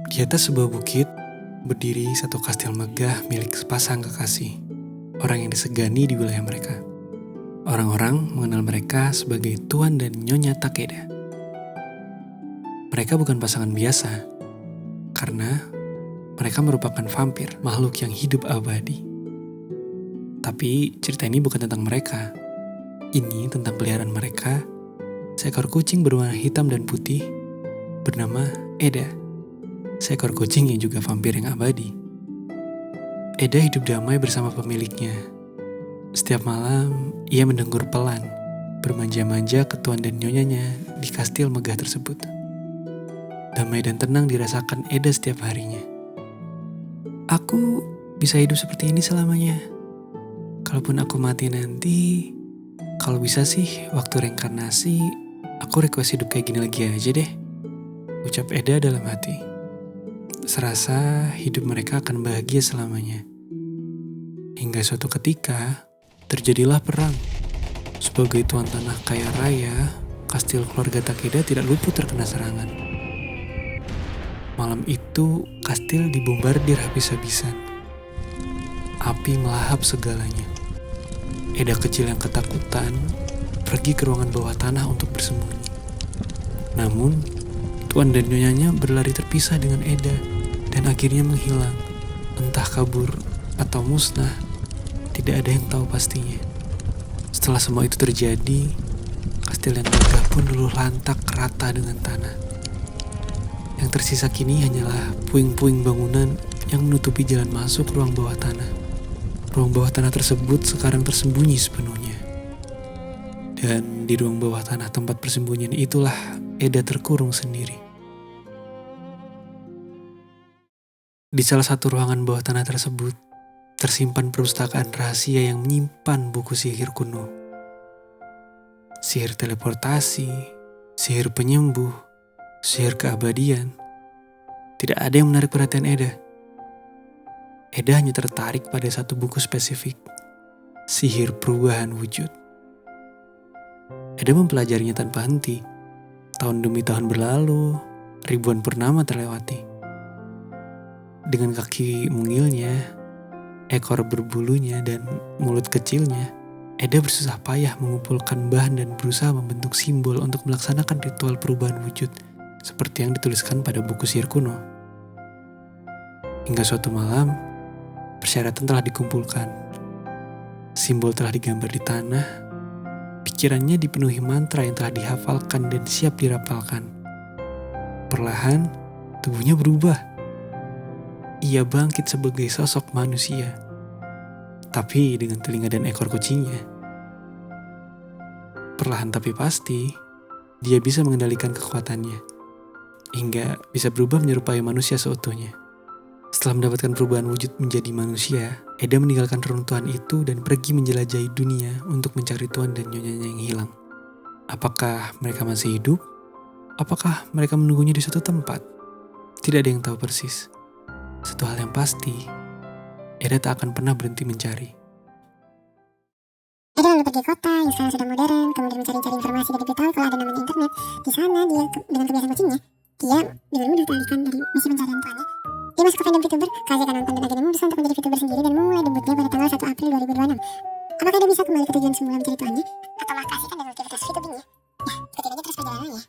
Di atas sebuah bukit, berdiri satu kastil megah milik sepasang kekasih, orang yang disegani di wilayah mereka. Orang-orang mengenal mereka sebagai Tuan dan Nyonya Takeda. Mereka bukan pasangan biasa, karena mereka merupakan vampir, makhluk yang hidup abadi. Tapi cerita ini bukan tentang mereka. Ini tentang peliharaan mereka, seekor kucing berwarna hitam dan putih, bernama Eda. Seekor kucing yang juga vampir yang abadi. Eda hidup damai bersama pemiliknya. Setiap malam, ia mendengkur pelan, bermanja-manja ke tuan dan nyonyanya di kastil megah tersebut. Damai dan tenang dirasakan Eda setiap harinya. Aku bisa hidup seperti ini selamanya. Kalaupun aku mati nanti, kalau bisa sih waktu reinkarnasi, aku request hidup kayak gini lagi aja deh. Ucap Eda dalam hati. Serasa hidup mereka akan bahagia selamanya. Hingga suatu ketika, terjadilah perang. Sebagai tuan tanah kaya raya, kastil keluarga Takeda tidak luput terkena serangan. Malam itu, kastil dibombardir habis-habisan. Api melahap segalanya. Eda kecil yang ketakutan pergi ke ruangan bawah tanah untuk bersembunyi. Namun, tuan dan nyonyanya berlari terpisah dengan Eda dan akhirnya menghilang, entah kabur atau musnah, tidak ada yang tahu pastinya. Setelah semua itu terjadi, kastil yang megah pun luluh lantak rata dengan tanah. Yang tersisa kini hanyalah puing-puing bangunan yang menutupi jalan masuk ruang bawah tanah. Ruang bawah tanah tersebut sekarang tersembunyi sepenuhnya. Dan di ruang bawah tanah tempat persembunyian itulah Eda terkurung sendiri. Di salah satu ruangan bawah tanah tersebut, tersimpan perpustakaan rahasia yang menyimpan buku sihir kuno. Sihir teleportasi, sihir penyembuh, sihir keabadian. Tidak ada yang menarik perhatian Eda. Eda hanya tertarik pada satu buku spesifik, sihir perubahan wujud. Eda mempelajarinya tanpa henti. Tahun demi tahun berlalu, ribuan purnama terlewati. Dengan kaki mungilnya, ekor berbulunya, dan mulut kecilnya, Eda bersusah payah mengumpulkan bahan dan berusaha membentuk simbol untuk melaksanakan ritual perubahan wujud seperti yang dituliskan pada buku sihir kuno. Hingga suatu malam, persyaratan telah dikumpulkan. Simbol telah digambar di tanah, pikirannya dipenuhi mantra yang telah dihafalkan dan siap dirapalkan. Perlahan, tubuhnya berubah. Ia bangkit sebagai sosok manusia, tapi dengan telinga dan ekor kucingnya. Perlahan tapi pasti, dia bisa mengendalikan kekuatannya, hingga bisa berubah menyerupai manusia seutuhnya. Setelah mendapatkan perubahan wujud menjadi manusia, Eda meninggalkan reruntuhan itu dan pergi menjelajahi dunia untuk mencari tuan dan nyonyanya yang hilang. Apakah mereka masih hidup? Apakah mereka menunggunya di suatu tempat? Tidak ada yang tahu persis. Satu hal yang pasti, Eda tak akan pernah berhenti mencari. Eda lalu pergi kota yang sekarang sudah modern, kemudian mencari-cari informasi dari beritahu kalau ada namanya internet. Di sana dia dengan kebiasaan kucingnya, dia dengan mudah teralihkan dari misi pencarian tuannya. Dia masuk ke fandom VTuber, keasikan nonton dan akhirnya memutuskan untuk menjadi VTuber sendiri dan memulai debutnya pada tanggal 1 April 2026. Apakah dia bisa kembali ke tujuan semula mencari tuannya? Atau malah keasikan dengan aktivitas VTubingnya? Nah, ikutin aja terus perjalanannya.